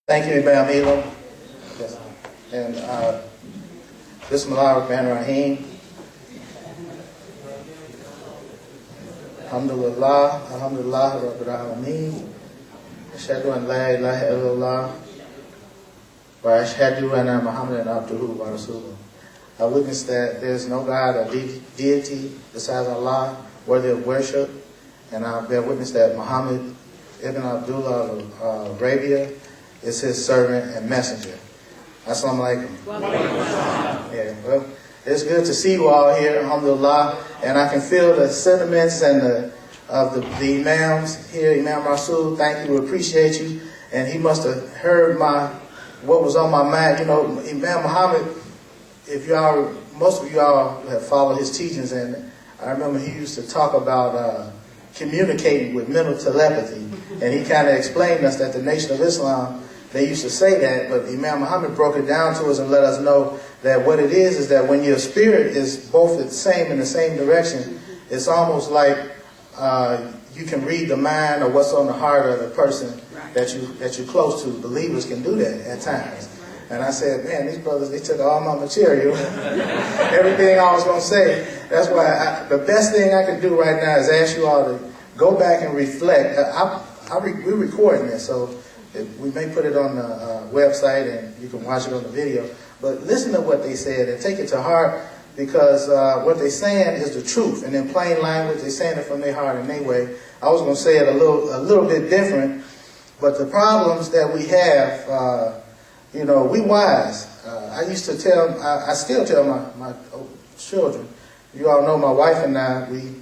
Thank you, Imam Elam. Yes. And Bismillah ar-Rahman ar-Rahim. Alhamdulillah, Alhamdulillah, Rabbil Alameen. Ashhadu an la ilaha illallah wa ashhadu anna Muhammadan abduhu wa rasuluh. I witness that there is no God or deity besides Allah worthy of worship, and I bear witness that Muhammad ibn Abdullah of Arabia is his servant and messenger. Assalamu alaikum. Yeah, well, it's good to see you all here, alhamdulillah, and I can feel the sentiments and of the imams here. Imam Rasul, thank you, we appreciate you, and he must have heard what was on my mind. You know, Imam Mohammed, most of you all have followed his teachings, and I remember he used to talk about communicating with mental telepathy, and he kind of explained to us that the Nation of Islam, they used to say that, but Imam Muhammad broke it down to us and let us know that what it is that when your spirit is both the same in the same direction, it's almost like you can read the mind or what's on the heart of the person that you're close to. Believers can do that at times. And I said, man, these brothers, they took all my material, everything I was going to say. That's why the best thing I can do right now is ask you all to go back and reflect. We're recording this, so we may put it on the website and you can watch it on the video. But listen to what they said and take it to heart, because what they're saying is the truth. And in plain language, they're saying it from their heart and their way. I was going to say it a little bit different, but the problems that we have, we wise. I used to tell, I still tell my children, you all know my wife and I, we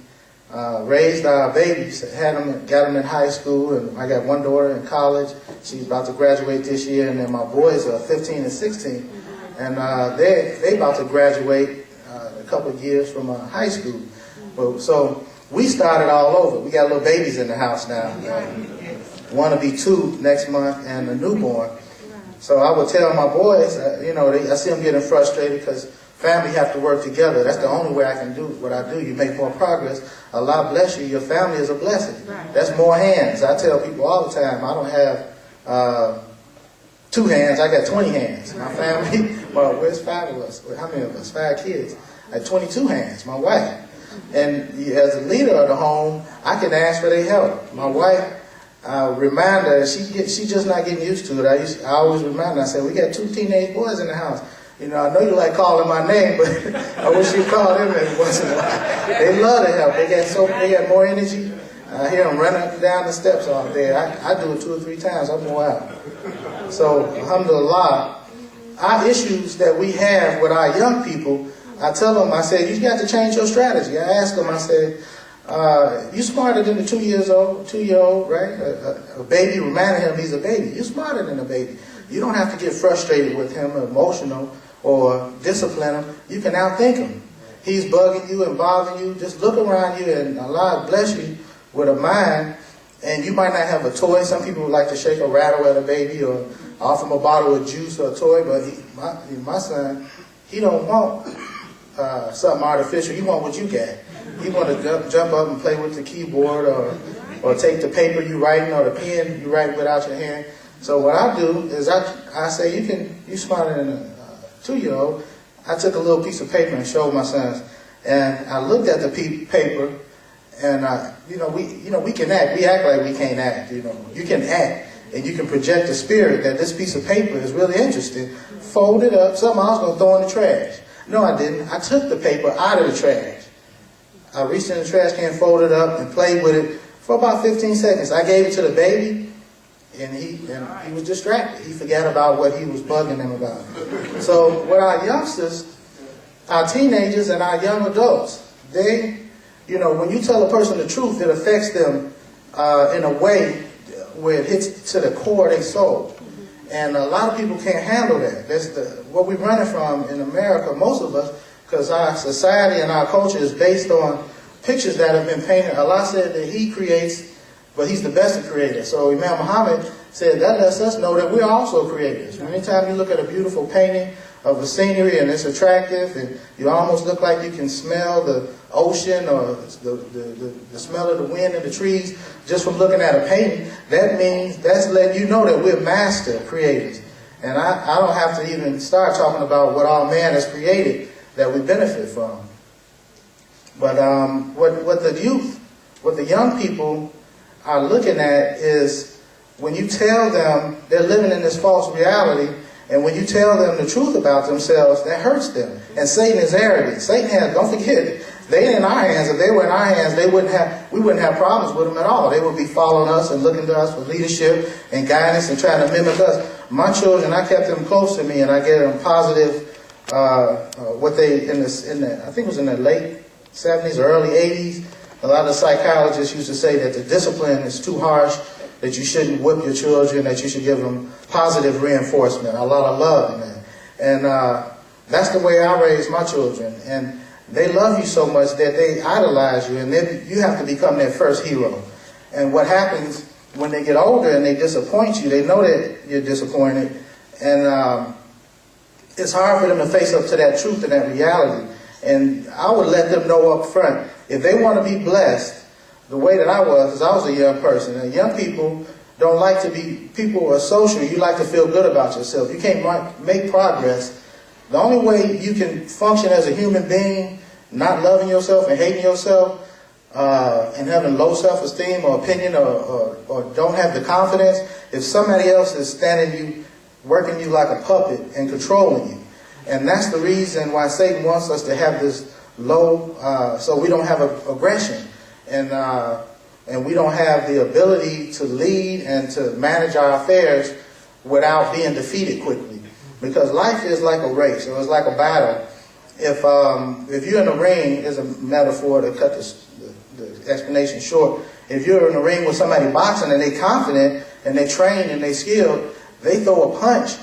raised our babies, got them in high school, and I got one daughter in college. She's about to graduate this year, and then my boys are 15 and 16, and they about to graduate a couple of years from high school. So we started all over. We got little babies in the house now. One will be 2 next month, and a newborn. So I would tell my boys, I see them getting frustrated because family have to work together. That's the only way I can do what I do. You make more progress. Allah bless you. Your family is a blessing. That's more hands. I tell people all the time, I don't have 2 hands. I got 20 hands. My family, well, where's 5 of us? How many of us? 5 kids. I have 22 hands. My wife. And as a leader of the home, I can ask for their help. My wife, remind her, she just not getting used to it. I always remind her, I say, we got 2 teenage boys in the house. I know you like calling my name, but I wish you call them every once in a while. They love to help. They got more energy. I hear them running up and down the steps all day. I do it 2 or 3 times. I'm more out. So, alhamdulillah, our issues that we have with our young people, I tell them, I said, you got to change your strategy. I ask them, I said, you smarter than the 2-year-old, right? A baby, reminding him he's a baby. You're smarter than a baby. You don't have to get frustrated with him, emotional, or discipline him. You can outthink him. He's bugging you and bothering you. Just look around you, and Allah bless you with a mind. And you might not have a toy. Some people would like to shake a rattle at a baby or offer him a bottle of juice or a toy. But my son, he don't want something artificial. He want what you got. He want to jump up and play with the keyboard or take the paper you writing or the pen you write without your hand. So what I do is I say, you smarter than a 2-year-old. I took a little piece of paper and showed my sons, and I looked at the paper, and we can act. We act like we can't act. You can act, and you can project the spirit that this piece of paper is really interesting. Fold it up. Something I was going to throw in the trash. No, I didn't. I took the paper out of the trash. I reached in the trash can, folded it up, and played with it for about 15 seconds. I gave it to the baby. And he was distracted. He forgot about what he was bugging him about. So with our youngsters, our teenagers and our young adults, they, when you tell a person the truth, it affects them in a way where it hits to the core of their soul. And a lot of people can't handle that. That's what we're running from in America, most of us, because our society and our culture is based on pictures that have been painted. Allah said that He creates, but He's the best of creators. So Imam Muhammad said that lets us know that we're also creators. Anytime you look at a beautiful painting of a scenery and it's attractive and you almost look like you can smell the ocean or the smell of the wind in the trees just from looking at a painting, that's letting you know that we're master creators. And I don't have to even start talking about what all man has created that we benefit from. But what the young people are looking at is when you tell them they're living in this false reality, and when you tell them the truth about themselves, that hurts them. And Satan is arrogant. Satan has, don't forget, they in our hands. If they were in our hands, we wouldn't have problems with them at all. They would be following us and looking to us for leadership and guidance and trying to mimic us. My children, I kept them close to me, and I gave them positive, I think it was in the late 70s or early 80s, a lot of psychologists used to say that the discipline is too harsh, that you shouldn't whip your children, that you should give them positive reinforcement, a lot of love in that. And that's the way I raised my children. And they love you so much that they idolize you, and you have to become their first hero. And what happens when they get older and they disappoint you, they know that you're disappointed, and it's hard for them to face up to that truth and that reality. And I would let them know up front, if they want to be blessed the way that I was, because I was a young person, and young people don't like to be, people are social, you like to feel good about yourself. You can't make progress. The only way you can function as a human being, not loving yourself and hating yourself, and having low self-esteem or opinion or don't have the confidence, if somebody else is standing you, working you like a puppet and controlling you. And that's the reason why Satan wants us to have this low, so we don't have aggression. And we don't have the ability to lead and to manage our affairs without being defeated quickly. Because life is like a race, or it's like a battle. If you're in a ring, is a metaphor to cut the explanation short. If you're in a ring with somebody boxing and they're confident and they train and they skilled, they throw a punch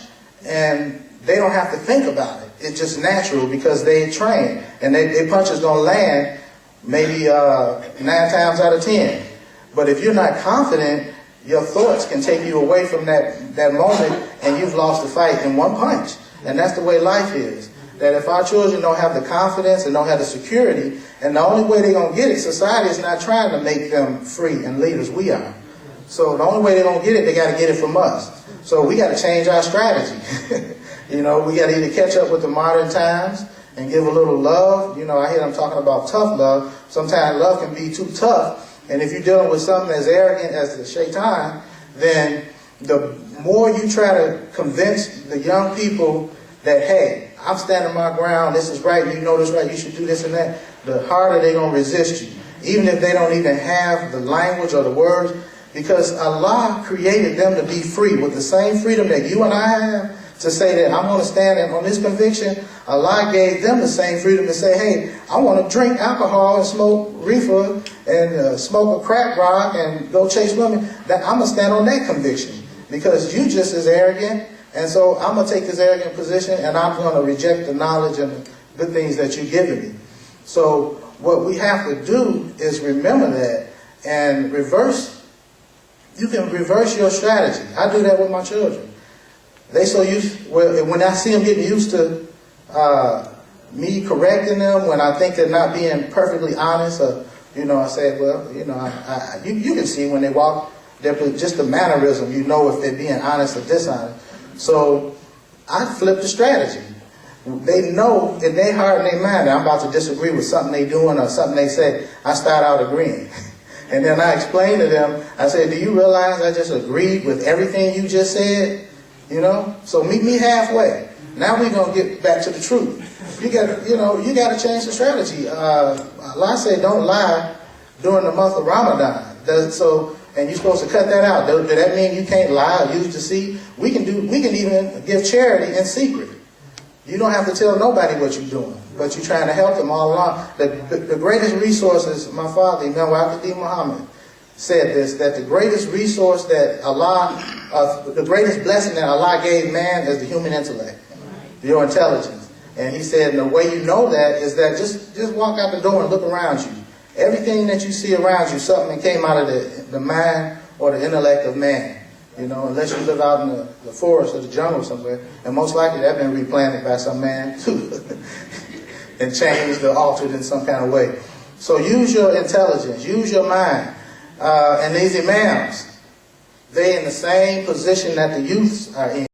and they don't have to think about it. It's just natural because they train, and their punch is going to land maybe 9 times out of 10. But if you're not confident, your thoughts can take you away from that moment, and you've lost the fight in one punch. And that's the way life is. That if our children don't have the confidence and don't have the security, and the only way they're going to get it, society is not trying to make them free and leaders. We are. So the only way they're going to get it, they got to get it from us. So we got to change our strategy. We got to either catch up with the modern times and give a little love. I hear them talking about tough love. Sometimes love can be too tough. And if you're dealing with something as arrogant as the shaitan, then the more you try to convince the young people that, hey, I'm standing my ground, this is right, you know this right, you should do this and that, the harder they're going to resist you. Even if they don't even have the language or the words, because Allah created them to be free with the same freedom that you and I have to say that I'm going to stand on this conviction. Allah gave them the same freedom to say, hey, I want to drink alcohol and smoke reefer and smoke a crack rock and go chase women. That I'm going to stand on that conviction because you just as arrogant. And so I'm going to take this arrogant position and I'm going to reject the knowledge and the good things that you've given me. So what we have to do is remember that and reverse. You can reverse your strategy. I do that with my children. They so used, when I see them getting used to me correcting them, when I think they're not being perfectly honest, or, I say, well, you can see when they walk, just the mannerism, if they're being honest or dishonest. So I flip the strategy. They know in their heart and their mind that I'm about to disagree with something they're doing or something they say. I start out agreeing. And then I explain to them, I say, do you realize I just agreed with everything you just said? So meet me halfway. Now we're going to get back to the truth. You got to change the strategy. Allah said don't lie during the month of Ramadan. And you're supposed to cut that out. Does that mean you can't lie or use deceit? We can even give charity in secret. You don't have to tell nobody what you're doing, but you're trying to help them all along. The greatest resources, my father, Deen, Mohammed, said this, that the greatest resource that Allah, the greatest blessing that Allah gave man is the human intellect, your intelligence. And he said, and the way you know that is that just walk out the door and look around you. Everything that you see around you, something that came out of the mind or the intellect of man. Unless you live out in the forest or the jungle somewhere. And most likely that's been replanted by some man too. And changed or altered in some kind of way. So use your intelligence, use your mind. And these imams, they're in the same position that the youths are in.